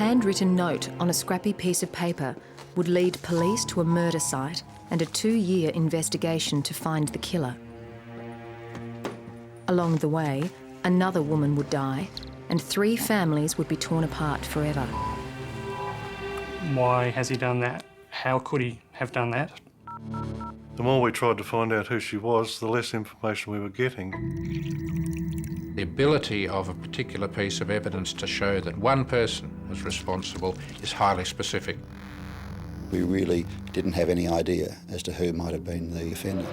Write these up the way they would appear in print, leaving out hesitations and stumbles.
handwritten note on a scrappy piece of paper would lead police to a murder site and a 2-year investigation to find the killer. Along the way, another woman would die and 3 families would be torn apart forever. Why has he done that? How could he have done that? The more we tried to find out who she was, the less information we were getting. The ability of a particular piece of evidence to show that one person was responsible is highly specific. We really didn't have any idea as to who might have been the offender.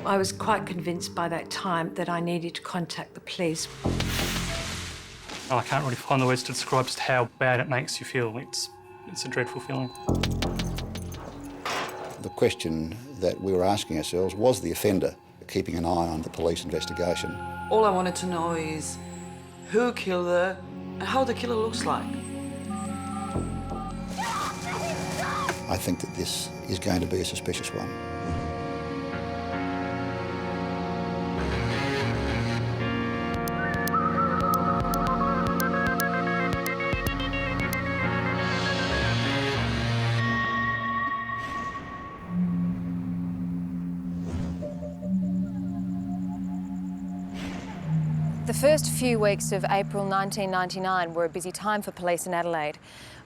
I was quite convinced by that time that I needed to contact the police. I can't really find the words to describe just how bad it makes you feel. It's a dreadful feeling. The question that we were asking ourselves, was the offender keeping an eye on the police investigation? All I wanted to know is who killed her and how the killer looks like. I think that this is going to be a suspicious one. The first few weeks of April 1999 were a busy time for police in Adelaide.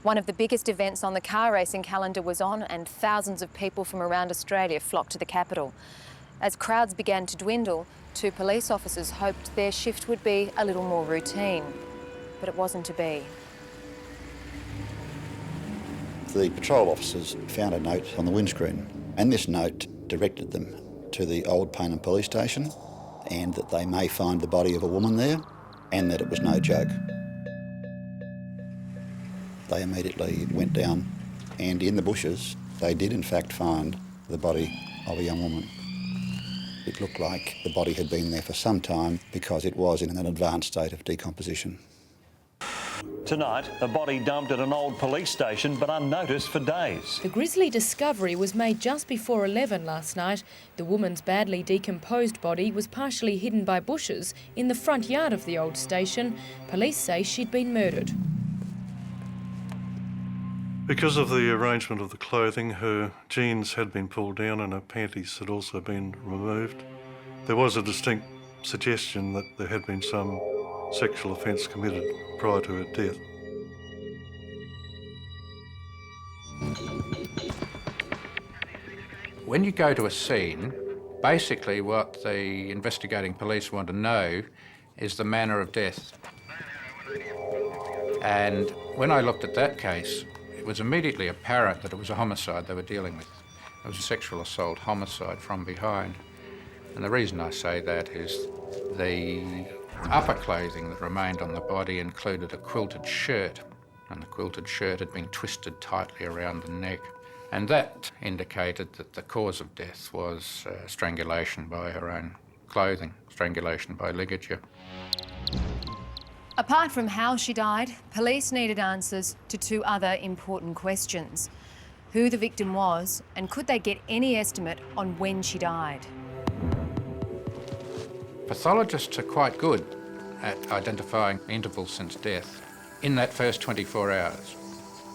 One of the biggest events on the car racing calendar was on and thousands of people from around Australia flocked to the capital. As crowds began to dwindle, 2 police officers hoped their shift would be a little more routine. But it wasn't to be. The patrol officers found a note on the windscreen, and this note directed them to the Old Payneham police station, and that they may find the body of a woman there, and that it was no joke. They immediately went down, and in the bushes, they did in fact find the body of a young woman. It looked like the body had been there for some time because it was in an advanced state of decomposition. Tonight, a body dumped at an old police station but unnoticed for days. The grisly discovery was made just before 11 last night. The woman's badly decomposed body was partially hidden by bushes in the front yard of the old station. Police say she'd been murdered. Because of the arrangement of the clothing, her jeans had been pulled down and her panties had also been removed. There was a distinct suggestion that there had been some sexual offence committed prior to her death. When you go to a scene, basically what the investigating police want to know is the manner of death. And when I looked at that case, it was immediately apparent that it was a homicide they were dealing with. It was a sexual assault homicide from behind. And the reason I say that is the upper clothing that remained on the body included a quilted shirt, and the quilted shirt had been twisted tightly around the neck. And that indicated that the cause of death was strangulation by her own clothing, strangulation by ligature. Apart from how she died, police needed answers to 2 other important questions. Who the victim was, and could they get any estimate on when she died? Pathologists are quite good at identifying intervals since death in that first 24 hours.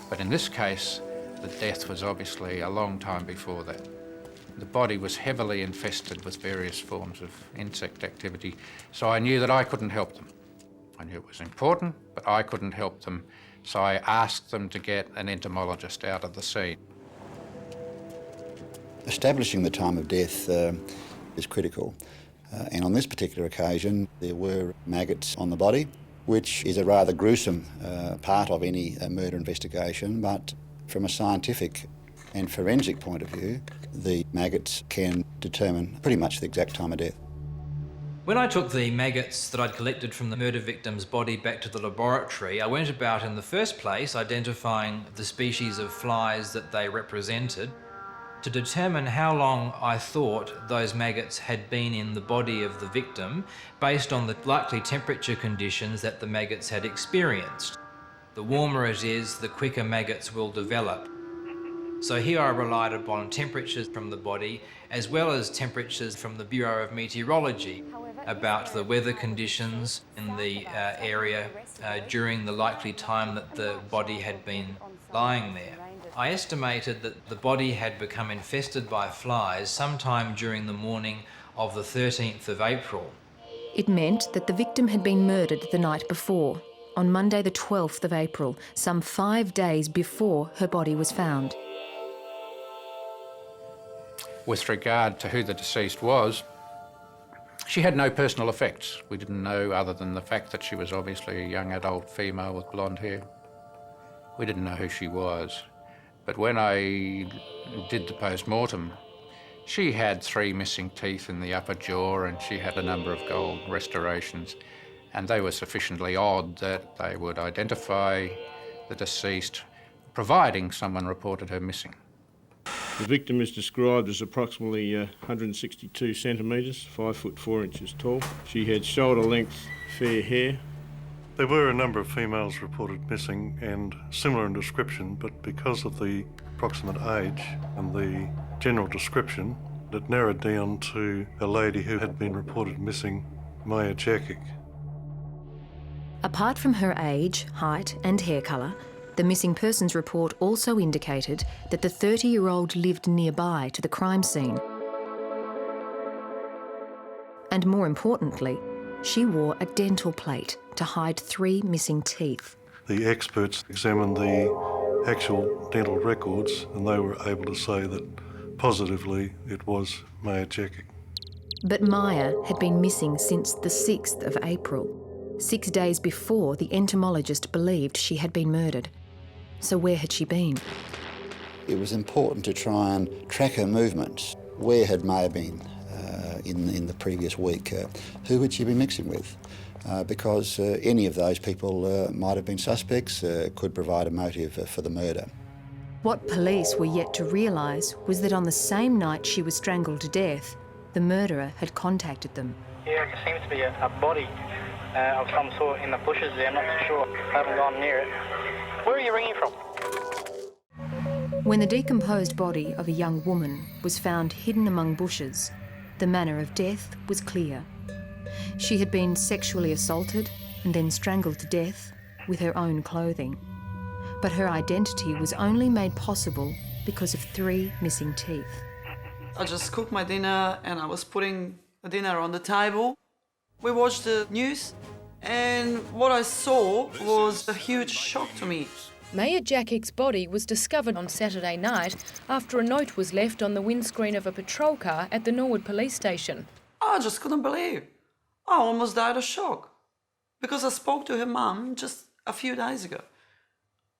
But in this case, the death was obviously a long time before that. The body was heavily infested with various forms of insect activity, so I knew that I couldn't help them. I knew it was important, but I couldn't help them, so I asked them to get an entomologist out of the scene. Establishing the time of death is critical. And on this particular occasion, there were maggots on the body, which is a rather gruesome part of any murder investigation, but from a scientific and forensic point of view, the maggots can determine pretty much the exact time of death. When I took the maggots that I'd collected from the murder victim's body back to the laboratory, I went about in the first place identifying the species of flies that they represented to determine how long I thought those maggots had been in the body of the victim based on the likely temperature conditions that the maggots had experienced. The warmer it is, the quicker maggots will develop. So here I relied upon temperatures from the body as well as temperatures from the Bureau of Meteorology. However, about the weather conditions in the area during the likely time that the body had been lying there. I estimated that the body had become infested by flies sometime during the morning of the 13th of April. It meant that the victim had been murdered the night before, on Monday the 12th of April, some 5 days before her body was found. With regard to who the deceased was, she had no personal effects. We didn't know, other than the fact that she was obviously a young adult female with blonde hair. We didn't know who she was. But when I did the post-mortem, she had 3 missing teeth in the upper jaw and she had a number of gold restorations, and they were sufficiently odd that they would identify the deceased, providing someone reported her missing. The victim is described as approximately 162 centimetres, 5 foot 4 inches tall. She had shoulder-length fair hair. There were a number of females reported missing and similar in description, but because of the approximate age and the general description, it narrowed down to a lady who had been reported missing, Maya Jakic. Apart from her age, height and hair colour, the missing persons report also indicated that the 30-year-old lived nearby to the crime scene. And more importantly, she wore a dental plate to hide 3 missing teeth. The experts examined the actual dental records and they were able to say that positively it was Maya Jakic. But Maya had been missing since the 6th of April, 6 days before the entomologist believed she had been murdered. So where had she been? It was important to try and track her movements. Where had Maya been in the previous week? Who had she been mixing with? Because any of those people might have been suspects, could provide a motive for the murder. What police were yet to realise was that on the same night she was strangled to death, the murderer had contacted them. Yeah, there seems to be a body of some sort in the bushes there. I'm not too sure. I haven't gone near it. Where are you ringing from? When the decomposed body of a young woman was found hidden among bushes, the manner of death was clear. She had been sexually assaulted and then strangled to death with her own clothing. But her identity was only made possible because of 3 missing teeth. I just cooked my dinner and I was putting the dinner on the table. We watched the news and what I saw was a huge shock to me. Maya Jakic's body was discovered on Saturday night after a note was left on the windscreen of a patrol car at the Norwood police station. I just couldn't believe. I almost died of shock because I spoke to her mum just a few days ago.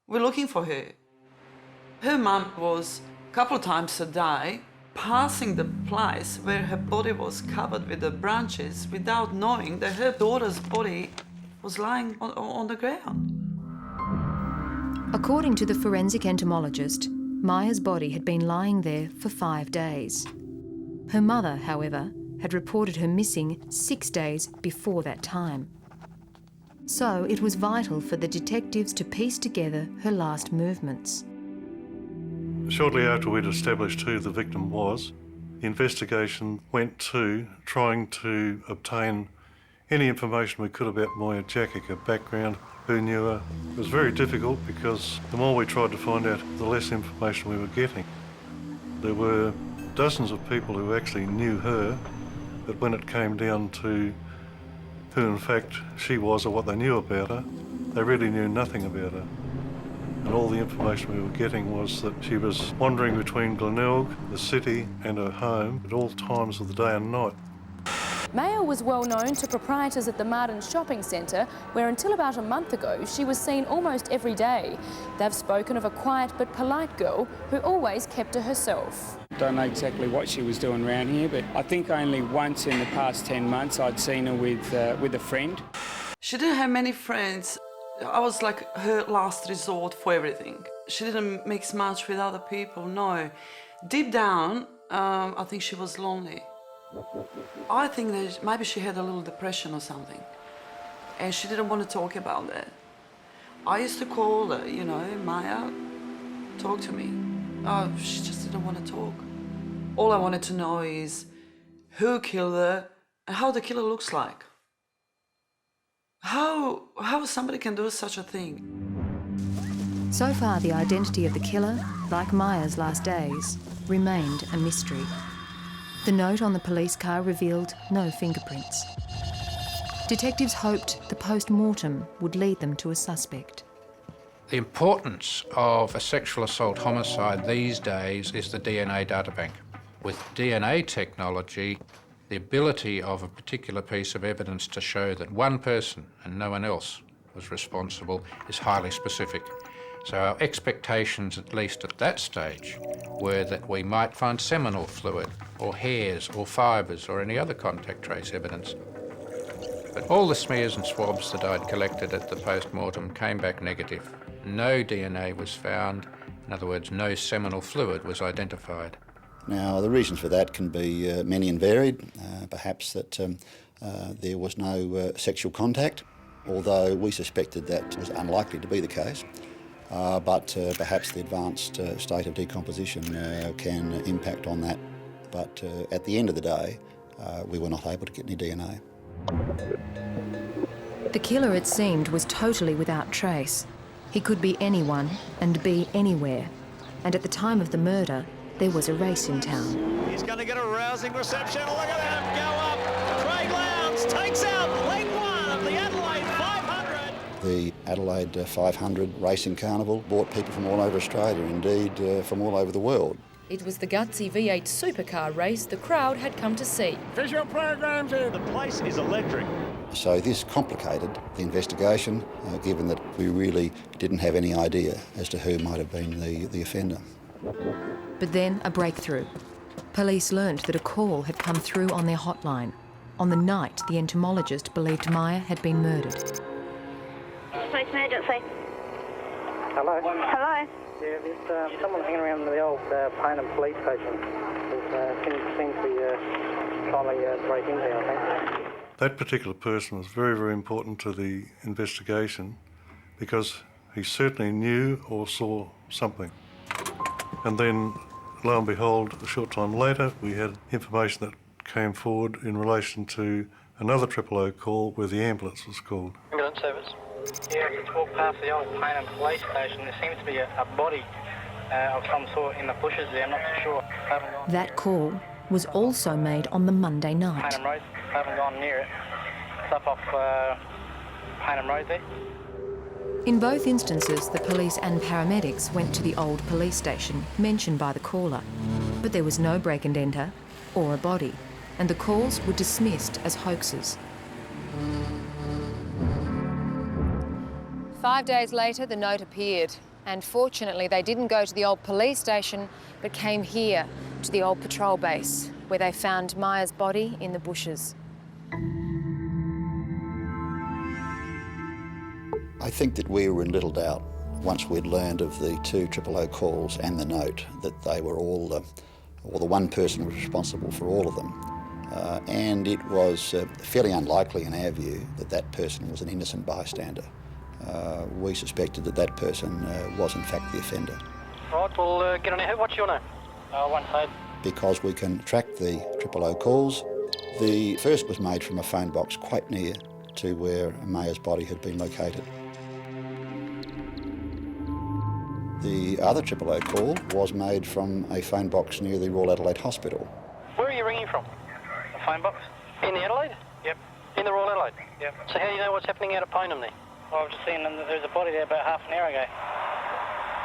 We're looking for her. Her mum was a couple of times a day passing the place where her body was covered with the branches without knowing that her daughter's body was lying on the ground. According to the forensic entomologist, Maya's body had been lying there for 5 days. Her mother, however, had reported her missing 6 days before that time. So it was vital for the detectives to piece together her last movements. Shortly after we'd established who the victim was, the investigation went to trying to obtain any information we could about Maya Jakic, her background, who knew her. It was very difficult because the more we tried to find out, the less information we were getting. There were dozens of people who actually knew her, but when it came down to who in fact she was or what they knew about her, they really knew nothing about her. And all the information we were getting was that she was wandering between Glenelg, the city, and her home at all times of the day and night. Maya was well known to proprietors at the Martin shopping centre, where until about a month ago she was seen almost every day. They've spoken of a quiet but polite girl who always kept to herself. Don't know exactly what she was doing around here, but I think only once in the past 10 months I'd seen her with a friend. She didn't have many friends. I was like her last resort for everything. She didn't mix much with other people, no. Deep down, I think she was lonely. I think that maybe she had a little depression or something, and she didn't want to talk about that. I used to call her, you know, Maya, talk to me. Oh, she just didn't want to talk. All I wanted to know is who killed her how the killer looks like. How somebody can do such a thing? So far, the identity of the killer, like Maya's last days, remained a mystery. The note on the police car revealed no fingerprints. Detectives hoped the post-mortem would lead them to a suspect. The importance of a sexual assault homicide these days is the DNA databank. With DNA technology, the ability of a particular piece of evidence to show that one person and no one else was responsible is highly specific. So our expectations, at least at that stage, were that we might find seminal fluid or hairs or fibres or any other contact trace evidence. But all the smears and swabs that I'd collected at the post-mortem came back negative. No DNA was found. In other words, no seminal fluid was identified. Now, the reasons for that can be many and varied. Perhaps that there was no sexual contact, although we suspected that was unlikely to be the case. But perhaps the advanced state of decomposition can impact on that. But at the end of the day, we were not able to get any DNA. The killer, it seemed, was totally without trace. He could be anyone and be anywhere. And at the time of the murder, there was a race in town. He's going to get a rousing reception. Look at him go up. Craig Lowndes takes out leg one of the Adelaide 500. The Adelaide 500 Racing Carnival brought people from all over Australia, indeed from all over the world. It was the gutsy V8 supercar race the crowd had come to see. Visual programs here. The place is electric. So this complicated the investigation, given that we really didn't have any idea as to who might have been the offender. But then a breakthrough. Police learned that a call had come through on their hotline on the night the entomologist believed Maya had been murdered. Police emergency. Hello? Hello? Yeah, there's someone hanging around the old Paynham police station. Seems to be trying to break in there, I think. That particular person was very, very important to the investigation because he certainly knew or saw something. And then, lo and behold, a short time later, we had information that came forward in relation to another 000 call where the ambulance was called. Ambulance service? Yeah, I just walked past the old Paynham police station. There seems to be a body of some sort in the bushes there. I'm not too sure. That call was also made on the Monday night. Paynham Road. Haven't gone near it. It's up off Paynham Road there. In both instances, the police and paramedics went to the old police station mentioned by the caller. But there was no break and enter or a body, and the calls were dismissed as hoaxes. 5 days later, the note appeared. And fortunately, they didn't go to the old police station, but came here to the old patrol base, where they found Maya's body in the bushes. I think that we were in little doubt once we'd learned of the 2 000 calls and the note that they were all, or the one person was responsible for all of them. And it was fairly unlikely in our view that that person was an innocent bystander. We suspected that that person was in fact the offender. Right, we'll get on ahead. What's your name? One side. Because we can track the 000 calls. The first was made from a phone box quite near to where Maya's body had been located. The other 000 call was made from a phone box near the Royal Adelaide Hospital. Where are you ringing from? A phone box? In the Adelaide? Yep. In the Royal Adelaide? Yep. So how do you know what's happening out at Paynham there? Well, I've just seen that there's a body there about half an hour ago.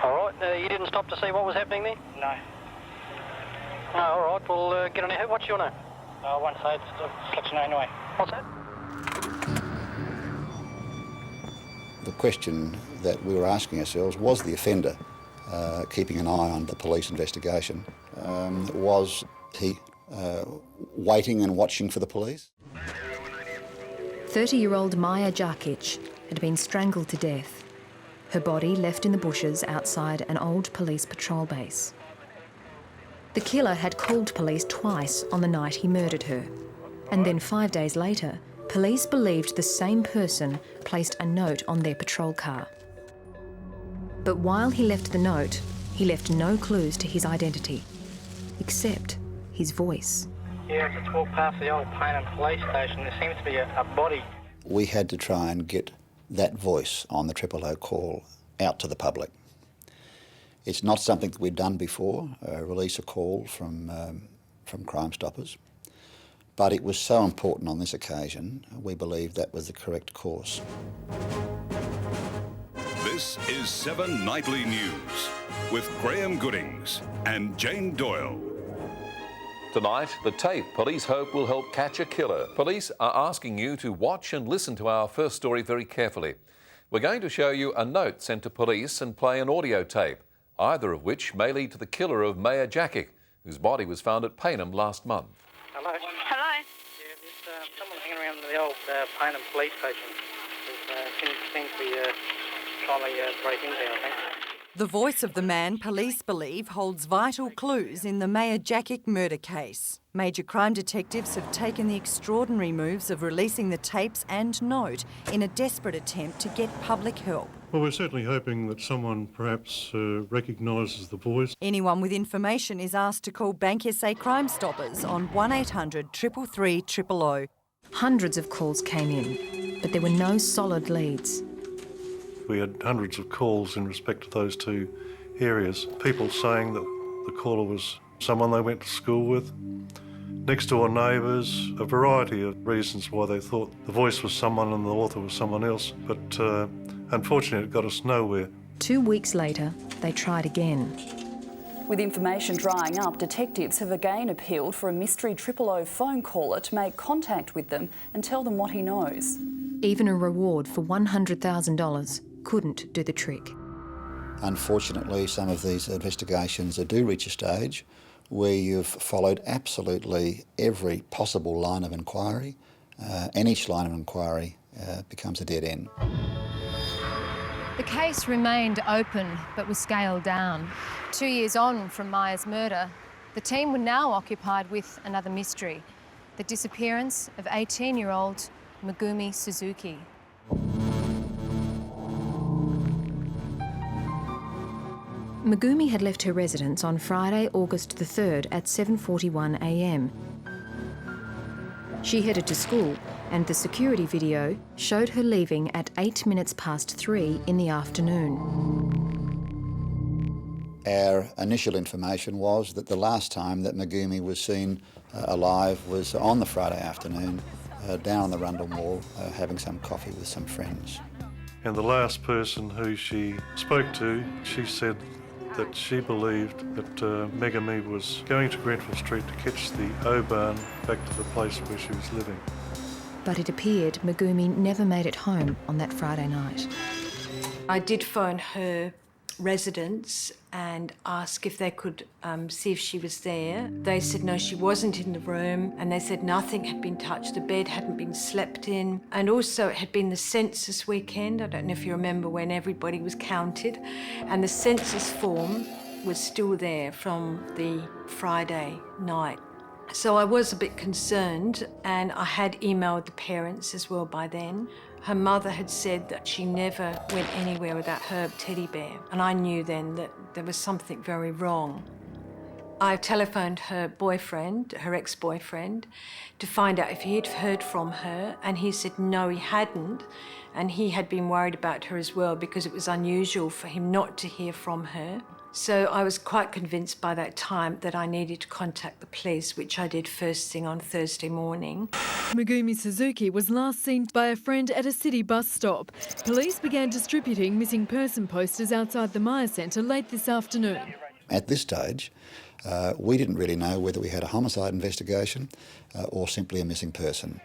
All right. You didn't stop to see what was happening there? No. No, all right. We'll get on ahead. What's your name? One side. Just let you know anyway. What's that? The question that we were asking ourselves, was the offender keeping an eye on the police investigation? Was he waiting and watching for the police? 30-year-old Maya Jarkic had been strangled to death. Her body left in the bushes outside an old police patrol base. The killer had called police twice on the night he murdered her. And then 5 days later, police believed the same person placed a note on their patrol car. But while he left the note, he left no clues to his identity, except his voice. Yeah, I just walked past the old Paynham police station. There seems to be a body. We had to try and get that voice on the 000 call out to the public. It's not something that we've done before, release a call from Crime Stoppers, but it was so important on this occasion, we believe that was the correct course. This is 7 Nightly News with Graham Goodings and Jane Doyle. Tonight, the tape police hope will help catch a killer. Police are asking you to watch and listen to our first story very carefully. We're going to show you a note sent to police and play an audio tape, either of which may lead to the killer of Maya Jakic, whose body was found at Paynham last month. Hello? Hello? Yeah, there's someone hanging around the old Paynham police station. Seems to be trying to break in there, I think. The voice of the man police believe holds vital clues in the Maya Jakic murder case. Major crime detectives have taken the extraordinary moves of releasing the tapes and note in a desperate attempt to get public help. Well, we're certainly hoping that someone perhaps recognises the voice. Anyone with information is asked to call Bank SA Crime Stoppers on 1800 333 000. Hundreds of calls came in, but there were no solid leads. We had hundreds of calls in respect to those two areas. People saying that the caller was someone they went to school with, next door neighbours, a variety of reasons why they thought the voice was someone and the author was someone else. But unfortunately, it got us nowhere. 2 weeks later, they tried again. With information drying up, detectives have again appealed for a mystery 000 phone caller to make contact with them and tell them what he knows. Even a reward for $100,000 couldn't do the trick. Unfortunately, some of these investigations do reach a stage where you've followed absolutely every possible line of inquiry, and each line of inquiry becomes a dead end. The case remained open but was scaled down. 2 years on from Maya's murder, the team were now occupied with another mystery, the disappearance of 18-year-old Mumi Suzuki. Mumi had left her residence on Friday, August the 3rd at 7:41 a.m. She headed to school, and the security video showed her leaving at 3 in the afternoon. Our initial information was that the last time that Mumi was seen alive was on the Friday afternoon down on the Rundle Mall having some coffee with some friends. And the last person who she spoke to, she said that she believed that Mumi was going to Grenfell Street to catch the O-Bahn back to the place where she was living. But it appeared Mumi never made it home on that Friday night. I did phone her residence and ask if they could see if she was there. They said no, she wasn't in the room, and they said nothing had been touched, the bed hadn't been slept in, and also it had been the census weekend. I don't know if you remember when everybody was counted, and the census form was still there from the Friday night. So I was a bit concerned, and I had emailed the parents as well by then. Her mother had said that she never went anywhere without her teddy bear, and I knew then that there was something very wrong. I telephoned her boyfriend, her ex-boyfriend, to find out if he had heard from her, and he said no, he hadn't, and he had been worried about her as well because it was unusual for him not to hear from her. So I was quite convinced by that time that I needed to contact the police, which I did first thing on Thursday morning. Mumi Suzuki was last seen by a friend at a city bus stop. Police began distributing missing person posters outside the Maya Centre late this afternoon. At this stage, we didn't really know whether we had a homicide investigation or simply a missing person.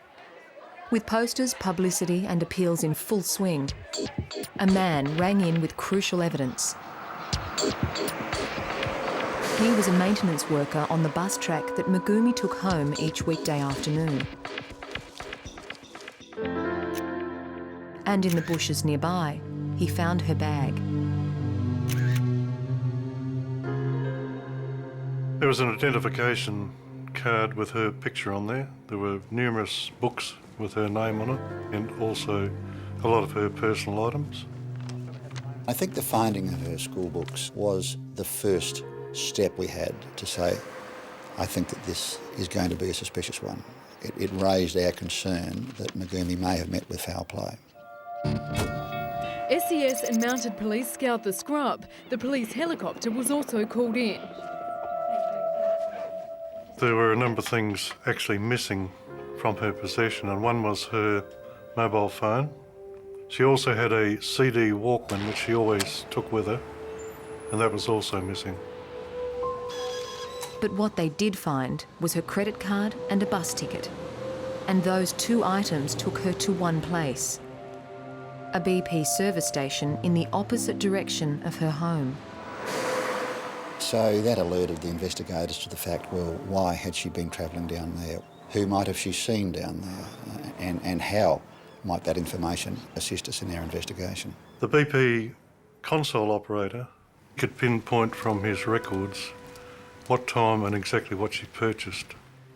With posters, publicity and appeals in full swing, a man rang in with crucial evidence. He was a maintenance worker on the bus track that Mumi took home each weekday afternoon. And in the bushes nearby, he found her bag. There was an identification card with her picture on there. There were numerous books with her name on it, and also a lot of her personal items. I think the finding of her school books was the first step we had to say, I think that this is going to be a suspicious one. It raised our concern that Megumi may have met with foul play. SES and mounted police scoured the scrub. The police helicopter was also called in. There were a number of things actually missing from her possession, and one was her mobile phone. She also had a CD Walkman which she always took with her, and that was also missing. But what they did find was her credit card and a bus ticket. And those two items took her to one place, a BP service station in the opposite direction of her home. So that alerted the investigators to the fact, well, why had she been travelling down there? Who might have she seen down there? And how might that information assist us in our investigation? The BP console operator could pinpoint from his records what time and exactly what she purchased.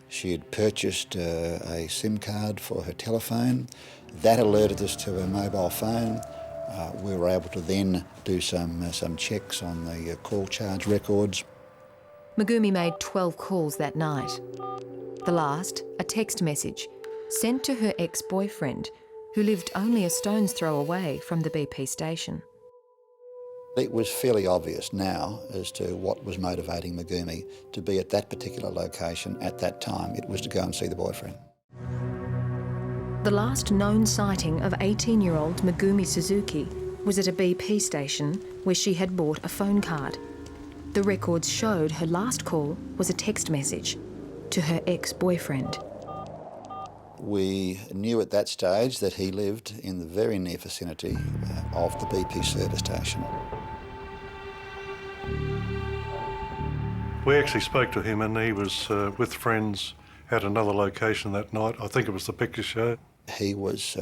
She had purchased a SIM card for her telephone. That alerted us to her mobile phone. We were able to then do some checks on the call charge records. Megumi made 12 calls that night. The last, a text message, sent to her ex-boyfriend, who lived only a stone's throw away from the BP station. It was fairly obvious now as to what was motivating Megumi to be at that particular location at that time. It was to go and see the boyfriend. The last known sighting of 18-year-old Megumi Suzuki was at a BP station where she had bought a phone card. The records showed her last call was a text message to her ex-boyfriend. We knew at that stage that he lived in the very near vicinity of the BP service station. We actually spoke to him, and he was with friends at another location that night. I think it was the picture show. He was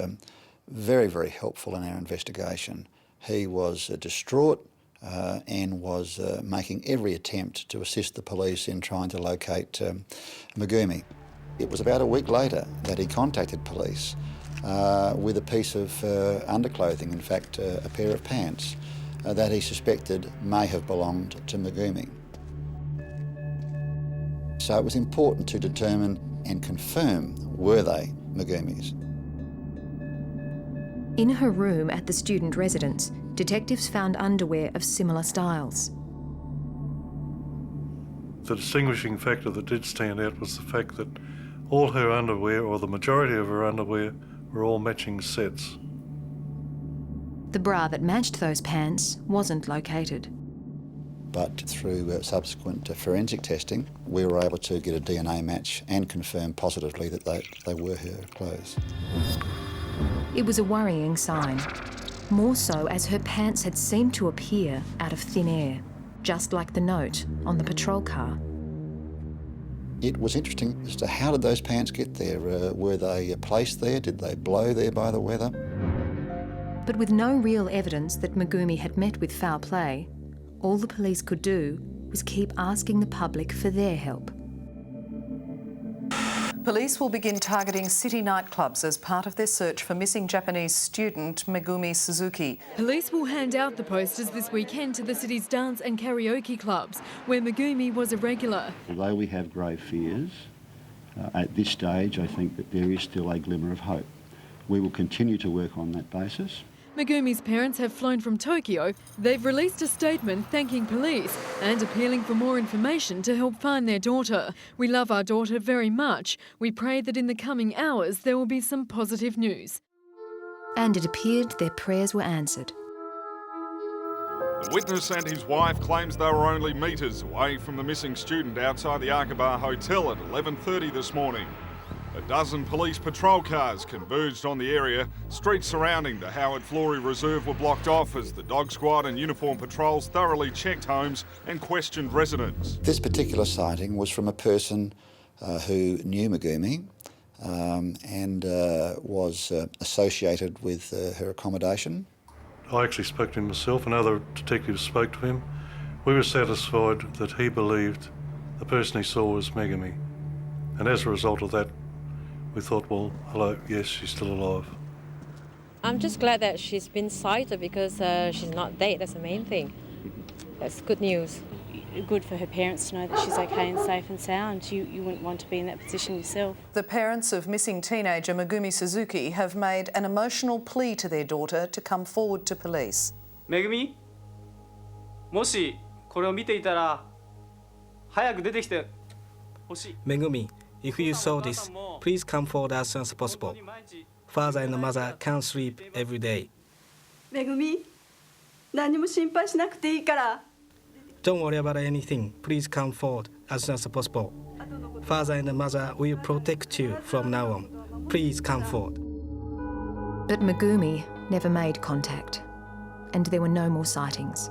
very, very helpful in our investigation. He was distraught and was making every attempt to assist the police in trying to locate Megumi. It was about a week later that he contacted police with a piece of underclothing, in fact a pair of pants, that he suspected may have belonged to Megumi. So it was important to determine and confirm, were they Megumi's? In her room at the student residence, detectives found underwear of similar styles. The distinguishing factor that did stand out was the fact that all her underwear, or the majority of her underwear, were all matching sets. The bra that matched those pants wasn't located. But through subsequent forensic testing, we were able to get a DNA match and confirm positively that they were her clothes. It was a worrying sign, more so as her pants had seemed to appear out of thin air, just like the note on the patrol car. It was interesting as to how did those pants get there? Were they placed there? Did they blow there by the weather? But with no real evidence that Megumi had met with foul play, all the police could do was keep asking the public for their help. Police will begin targeting city nightclubs as part of their search for missing Japanese student Megumi Suzuki. Police will hand out the posters this weekend to the city's dance and karaoke clubs, where Megumi was a regular. Although we have grave fears, at this stage I think that there is still a glimmer of hope. We will continue to work on that basis. Megumi's parents have flown from Tokyo. They've released a statement thanking police and appealing for more information to help find their daughter. We love our daughter very much. We pray that in the coming hours there will be some positive news. And it appeared their prayers were answered. The witness and his wife claims they were only metres away from the missing student outside the Aqaba Hotel at 11:30 this morning. A dozen police patrol cars converged on the area. Streets surrounding the Howard Florey Reserve were blocked off as the dog squad and uniformed patrols thoroughly checked homes and questioned residents. This particular sighting was from a person who knew Megumi and was associated with her accommodation. I actually spoke to him myself, and other detectives spoke to him. We were satisfied that he believed the person he saw was Megumi. And as a result of that, we thought, well, hello, yes, she's still alive. I'm just glad that she's been sighted because she's not dead. That's the main thing. That's good news. good for her parents to know that she's okay and safe and sound. You wouldn't want to be in that position yourself. The parents of missing teenager Mumi Suzuki have made an emotional plea to their daughter to come forward to police. Megumi, もしこれを見ていたら早く出てきてほしい。 Megumi, if you saw this, please come forward as soon as possible. Father and mother can't sleep every day. めぐみ、何も心配しなくていいから。 Don't worry about anything. Please come forward as soon as possible. Father and mother will protect you from now on. Please come forward. But Megumi never made contact, and there were no more sightings.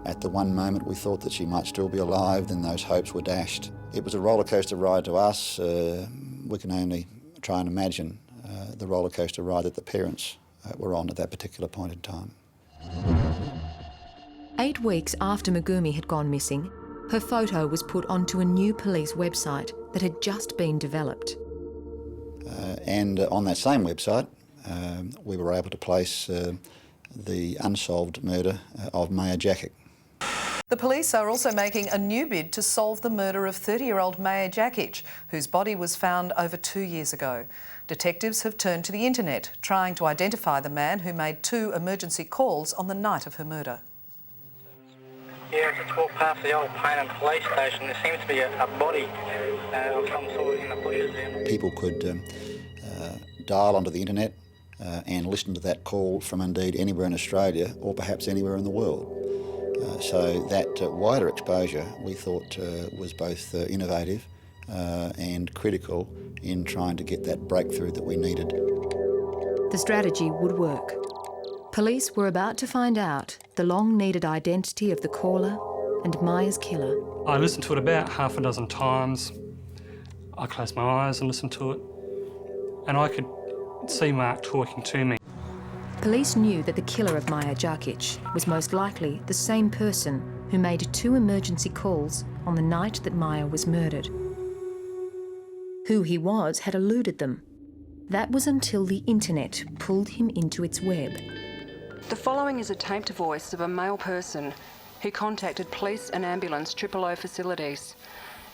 At the one moment we thought that she might still be alive, then those hopes were dashed. It was a roller coaster ride to us. We can only try and imagine the roller coaster ride that the parents were on at that particular point in time. 8 weeks after Megumi had gone missing, her photo was put onto a new police website that had just been developed. And on that same website, we were able to place the unsolved murder of Maya Jakic. The police are also making a new bid to solve the murder of 30-year-old Maya Jakic, whose body was found over 2 years ago. Detectives have turned to the internet, trying to identify the man who made 2 emergency calls on the night of her murder. Yeah, I just walked past the old Paynham police station. There seems to be a body of some sort in the bushes there. People could dial onto the internet and listen to that call from indeed anywhere in Australia or perhaps anywhere in the world. So that wider exposure we thought was both innovative and critical in trying to get that breakthrough that we needed. The strategy would work. Police were about to find out the long-needed identity of the caller and Maya's killer. I listened to it about half a dozen times. I closed my eyes and listened to it, and I could see Mark talking to me. Police knew that the killer of Maya Jakic was most likely the same person who made 2 emergency calls on the night that Maya was murdered. Who he was had eluded them. That was until the internet pulled him into its web. The following is a taped voice of a male person who contacted police and ambulance 000 facilities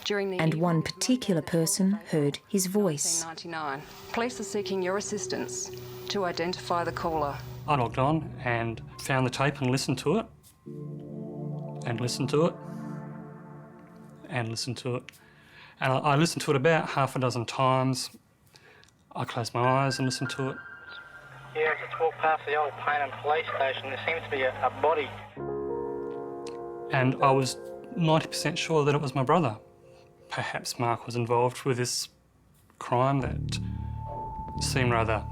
during the... And one particular person heard his voice. 1999. Police are seeking your assistance to identify the caller. I logged on and found the tape and listened to it, and listened to it, and listened to it. And I listened to it about half a dozen times. I closed my eyes and listened to it. Yeah, I just walked past the old Paynham police station. There seems to be a body. And I was 90% sure that it was my brother. Perhaps Mark was involved with this crime that seemed rather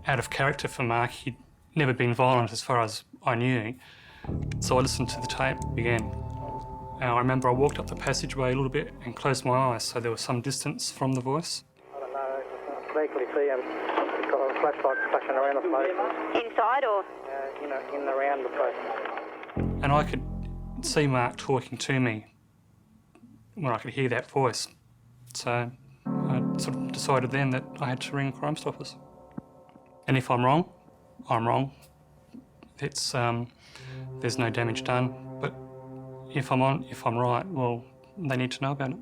out of character for Mark. He'd never been violent as far as I knew. So I listened to the tape again. And I remember I walked up the passageway a little bit and closed my eyes so there was some distance from the voice. I don't know, I can vaguely see him. He's got a flashlight flashing around the place. Inside or? In the round the place. And I could see Mark talking to me when I could hear that voice. So I sort of decided then that I had to ring Crime Stoppers. And if I'm wrong, I'm wrong. It's there's no damage done. But if I'm right, well, they need to know about it.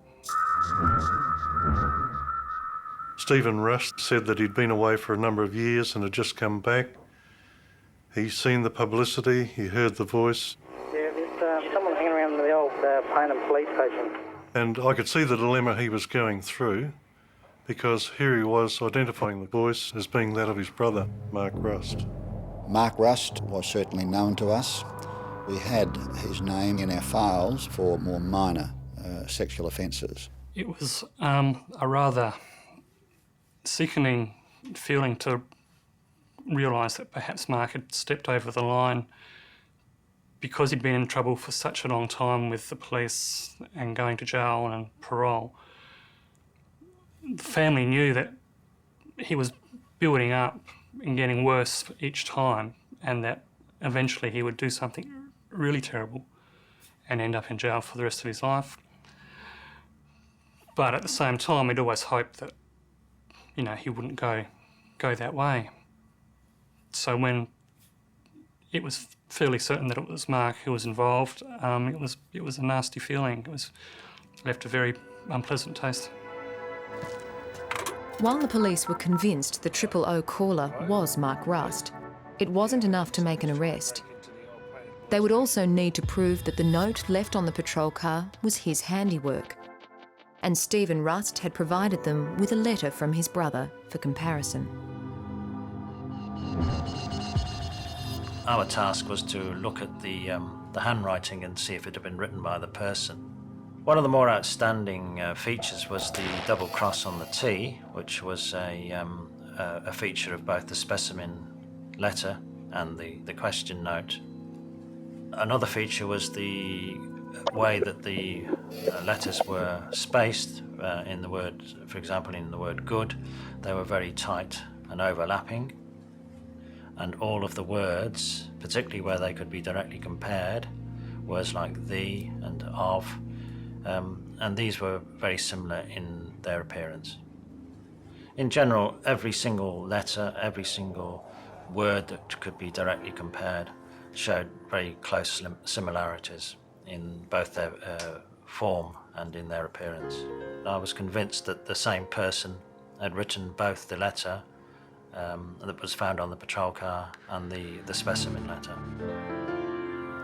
Stephen Rust said that he'd been away for a number of years and had just come back. He's seen the publicity, he heard the voice. Yeah, there's someone hanging around the old Paynham police station. And I could see the dilemma he was going through, because here he was identifying the voice as being that of his brother, Mark Rust. Mark Rust was certainly known to us. We had his name in our files for more minor sexual offences. It was a rather sickening feeling to realise that perhaps Mark had stepped over the line because he'd been in trouble for such a long time with the police and going to jail and parole. The family knew that he was building up and getting worse each time, and that eventually he would do something really terrible and end up in jail for the rest of his life. But at the same time, we'd always hoped that, he wouldn't go that way. So when it was fairly certain that it was Mark who was involved. It was a nasty feeling. It left a very unpleasant taste. While the police were convinced the 000 caller was Mark Rust, it wasn't enough to make an arrest. They would also need to prove that the note left on the patrol car was his handiwork. And Stephen Rust had provided them with a letter from his brother for comparison. Our task was to look at the handwriting and see if it had been written by the person. One of the more outstanding features was the double cross on the T, which was a feature of both the specimen letter and the question note. Another feature was the way that the letters were spaced in the word, for example, in the word good. They were very tight and overlapping. And all of the words, particularly where they could be directly compared, words like the and of, and these were very similar in their appearance. In general, every single letter, every single word that could be directly compared showed very close similarities in both their form and in their appearance. I was convinced that the same person had written both the letter that was found on the patrol car and the specimen letter.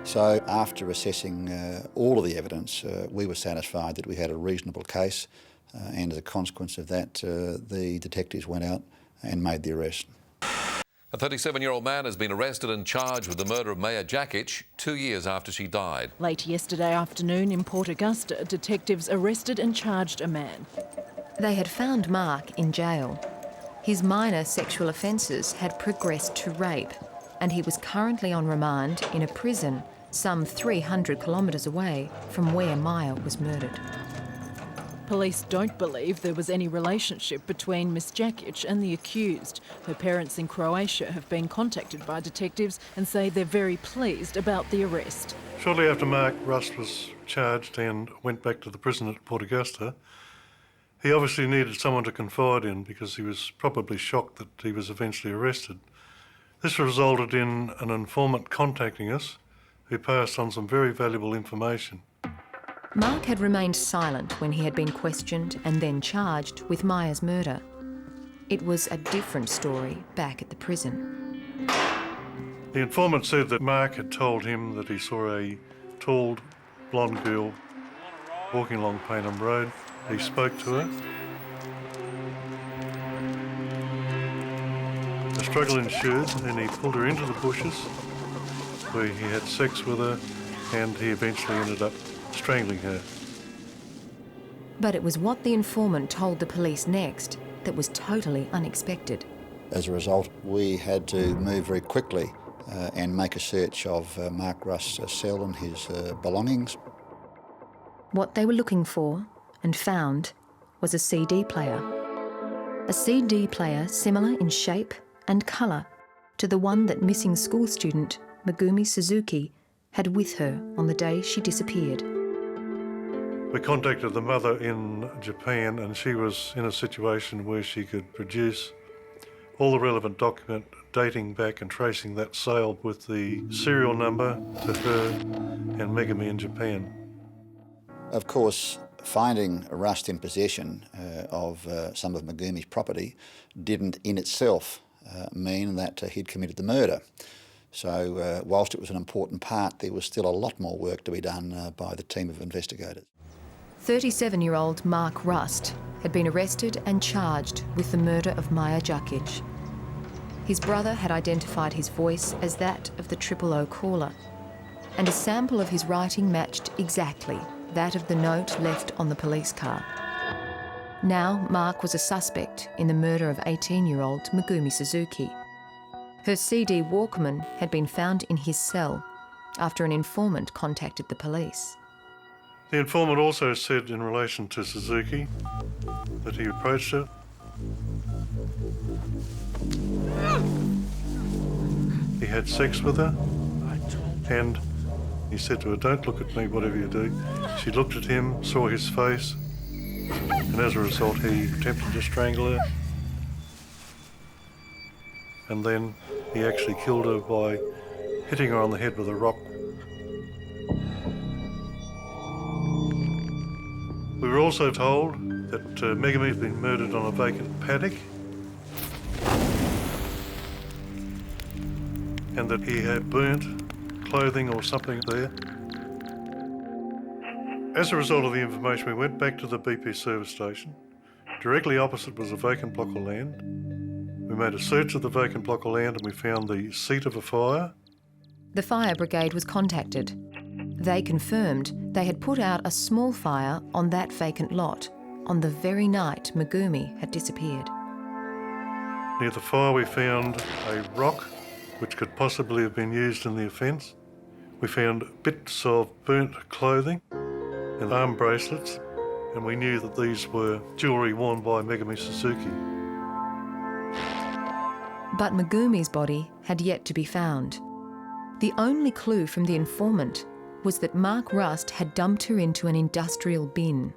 So after assessing all of the evidence, we were satisfied that we had a reasonable case, and as a consequence of that, the detectives went out and made the arrest. A 37-year-old man has been arrested and charged with the murder of Maya Jakic 2 years after she died. Late yesterday afternoon in Port Augusta, detectives arrested and charged a man. They had found Mark in jail. His minor sexual offences had progressed to rape, and he was currently on remand in a prison some 300 kilometres away from where Maya was murdered. Police don't believe there was any relationship between Miss Jakic and the accused. Her parents in Croatia have been contacted by detectives and say they're very pleased about the arrest. Shortly after Mark Rust was charged and went back to the prison at Port Augusta, he obviously needed someone to confide in because he was probably shocked that he was eventually arrested. This resulted in an informant contacting us who passed on some very valuable information. Mark had remained silent when he had been questioned and then charged with Maya's murder. It was a different story back at the prison. The informant said that Mark had told him that he saw a tall, blonde girl walking along Paynham Road. He spoke to her. A struggle ensued, and then he pulled her into the bushes where he had sex with her, and he eventually ended up strangling her. But it was what the informant told the police next that was totally unexpected. As a result, we had to move very quickly and make a search of Mark Rust's cell and his belongings. What they were looking for and found was a CD player. A CD player similar in shape and colour to the one that missing school student Megumi Suzuki had with her on the day she disappeared. We contacted the mother in Japan, and she was in a situation where she could produce all the relevant document dating back and tracing that sale with the serial number to her and Megumi in Japan. Of course, finding Rust in possession of some of Megumi's property didn't in itself mean that he'd committed the murder. So whilst it was an important part, there was still a lot more work to be done by the team of investigators. 37-year-old Mark Rust had been arrested and charged with the murder of Maya Jakic. His brother had identified his voice as that of the 000 caller, and a sample of his writing matched exactly that of the note left on the police car. Now Mark was a suspect in the murder of 18-year-old Megumi Suzuki. Her CD Walkman had been found in his cell after an informant contacted the police. The informant also said in relation to Suzuki that he approached her. He had sex with her, and he said to her, "Don't look at me, whatever you do." She looked at him, saw his face, and as a result he attempted to strangle her. And then he actually killed her by hitting her on the head with a rock. We were also told that Megumi had been murdered on a vacant paddock and that he had burnt clothing or something there. As a result of the information, we went back to the BP service station. Directly opposite was a vacant block of land. We made a search of the vacant block of land and we found the seat of a fire. The fire brigade was contacted. They confirmed they had put out a small fire on that vacant lot on the very night Megumi had disappeared. Near the fire we found a rock which could possibly have been used in the offence. We found bits of burnt clothing and arm bracelets, and we knew that these were jewellery worn by Megumi Suzuki. But Megumi's body had yet to be found. The only clue from the informant was that Mark Rust had dumped her into an industrial bin.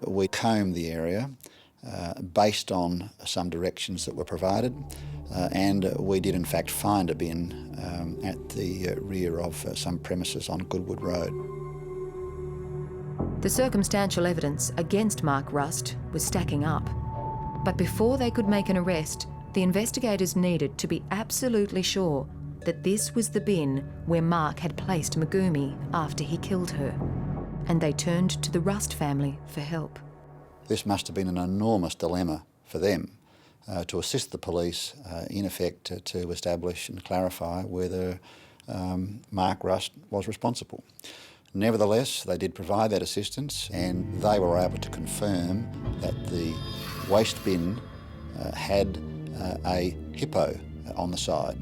We combed the area based on some directions that were provided, and we did in fact find a bin at the rear of some premises on Goodwood Road. The circumstantial evidence against Mark Rust was stacking up. But before they could make an arrest, the investigators needed to be absolutely sure that this was the bin where Mark had placed Megumi after he killed her. And they turned to the Rust family for help. This must have been an enormous dilemma for them to assist the police, in effect, to establish and clarify whether Mark Rust was responsible. Nevertheless, they did provide that assistance, and they were able to confirm that the waste bin had a hippo on the side.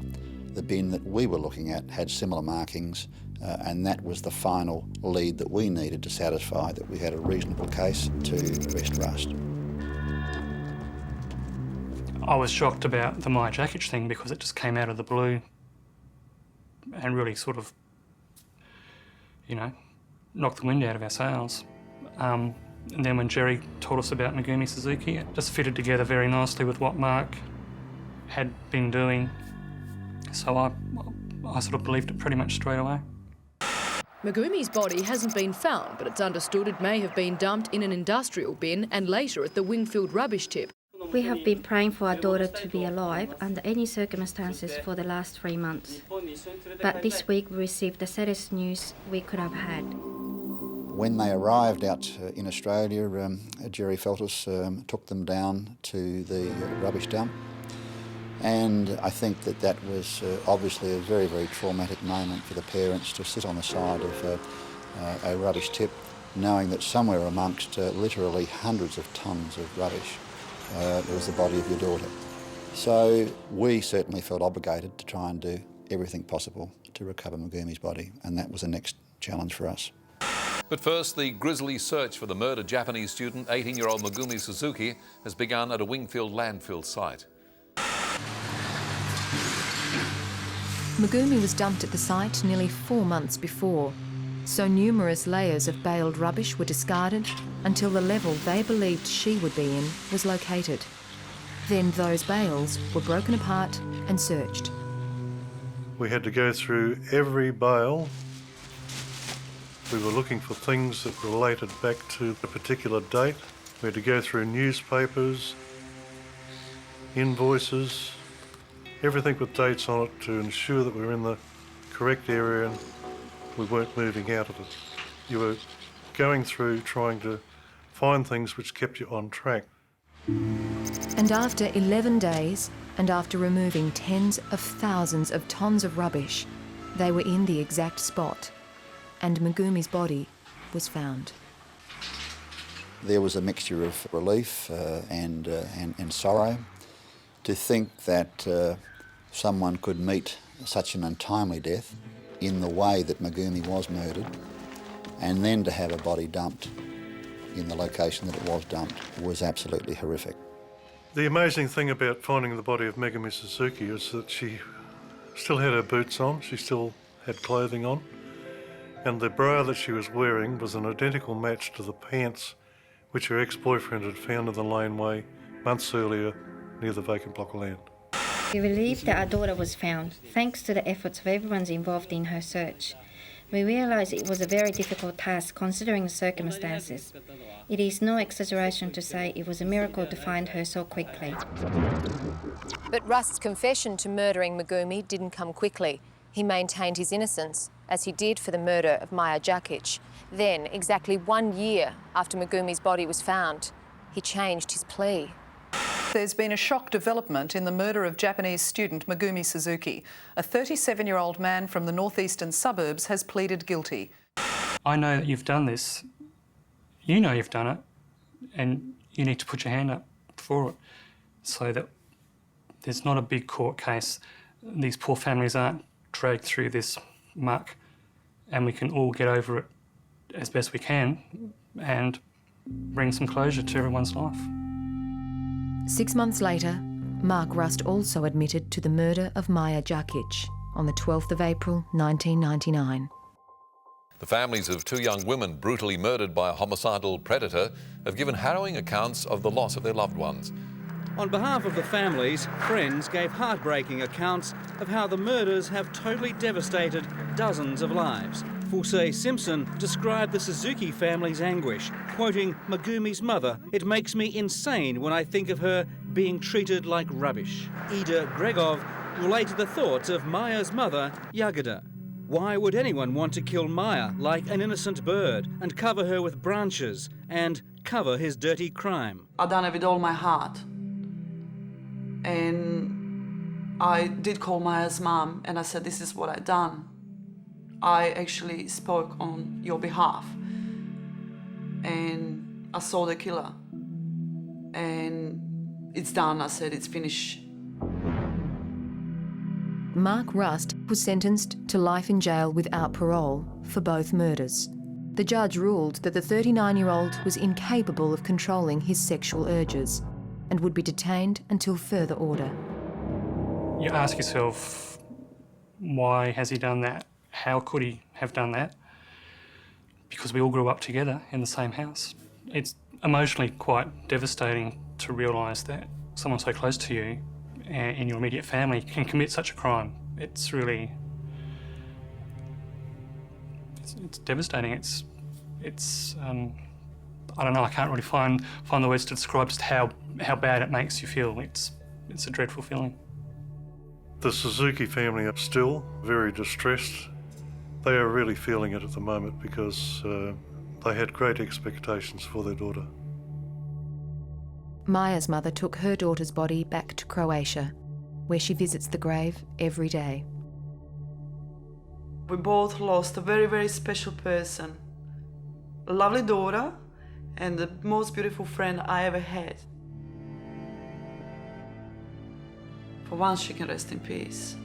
The bin that we were looking at had similar markings, and that was the final lead that we needed to satisfy that we had a reasonable case to arrest Rust. I was shocked about the Maya Jakic thing because it just came out of the blue and really sort of, you know, knocked the wind out of our sails. And then when Jerry told us about Megumi Suzuki, it just fitted together very nicely with what Mark had been doing. So I sort of believed it pretty much straight away. Megumi's body hasn't been found, but it's understood it may have been dumped in an industrial bin and later at the Wingfield rubbish tip. We have been praying for our daughter to be alive under any circumstances for the last 3 months. But this week we received the saddest news we could have had. When they arrived out in Australia, Jerry Feltus took them down to the rubbish dump. And I think that that was obviously a very, very traumatic moment for the parents to sit on the side of a rubbish tip, knowing that somewhere amongst literally hundreds of tonnes of rubbish there was the body of your daughter. So we certainly felt obligated to try and do everything possible to recover Megumi's body, and that was the next challenge for us. But first, the grisly search for the murdered Japanese student, 18-year-old Megumi Suzuki, has begun at a Wingfield landfill site. Megumi was dumped at the site nearly 4 months before, so numerous layers of baled rubbish were discarded until the level they believed she would be in was located. Then those bales were broken apart and searched. We had to go through every bale. We were looking for things that related back to a particular date. We had to go through newspapers, invoices, everything with dates on it to ensure that we were in the correct area and we weren't moving out of it. You were going through trying to find things which kept you on track. And after 11 days, and after removing tens of thousands of tonnes of rubbish, they were in the exact spot, and Megumi's body was found. There was a mixture of relief and sorrow to think that someone could meet such an untimely death in the way that Megumi was murdered, and then to have a body dumped in the location that it was dumped was absolutely horrific. The amazing thing about finding the body of Megumi Suzuki is that she still had her boots on, she still had clothing on, and the bra that she was wearing was an identical match to the pants which her ex-boyfriend had found in the laneway months earlier near the vacant block of land. We believe that our daughter was found, thanks to the efforts of everyone involved in her search. We realise it was a very difficult task considering the circumstances. It is no exaggeration to say it was a miracle to find her so quickly. But Rust's confession to murdering Magumi didn't come quickly. He maintained his innocence, as he did for the murder of Maja Đakić. Then, exactly 1 year after Magumi's body was found, he changed his plea. There's been a shock development in the murder of Japanese student Megumi Suzuki. A 37-year-old man from the northeastern suburbs has pleaded guilty. I know that you've done this. You know you've done it, and you need to put your hand up for it so that there's not a big court case. These poor families aren't dragged through this muck, and we can all get over it as best we can and bring some closure to everyone's life. 6 months later, Mark Rust also admitted to the murder of Maja Đakić on the 12th of April 1999. The families of two young women brutally murdered by a homicidal predator have given harrowing accounts of the loss of their loved ones. On behalf of the families, friends gave heartbreaking accounts of how the murders have totally devastated dozens of lives. Fusei Simpson described the Suzuki family's anguish, quoting Magumi's mother, "It makes me insane when I think of her being treated like rubbish." Ida Gregov related the thoughts of Maya's mother, Jagoda. Why would anyone want to kill Maya like an innocent bird and cover her with branches and cover his dirty crime? I've done it with all my heart. And I did call Maya's mum and I said, this is what I've done. I actually spoke on your behalf. And I saw the killer. And it's done, I said, it's finished. Mark Rust was sentenced to life in jail without parole for both murders. The judge ruled that the 39-year-old was incapable of controlling his sexual urges and would be detained until further order. You ask yourself, why has he done that? How could he have done that? Because we all grew up together in the same house. It's emotionally quite devastating to realise that someone so close to you in your immediate family can commit such a crime. It's really... It's devastating. It's I don't know, I can't really find the words to describe just how bad it makes you feel. It's a dreadful feeling. The Suzuki family are still very distressed. They are really feeling it at the moment because they had great expectations for their daughter. Maya's mother took her daughter's body back to Croatia, where she visits the grave every day. We both lost a very, very special person. A lovely daughter and the most beautiful friend I ever had. For once, she can rest in peace.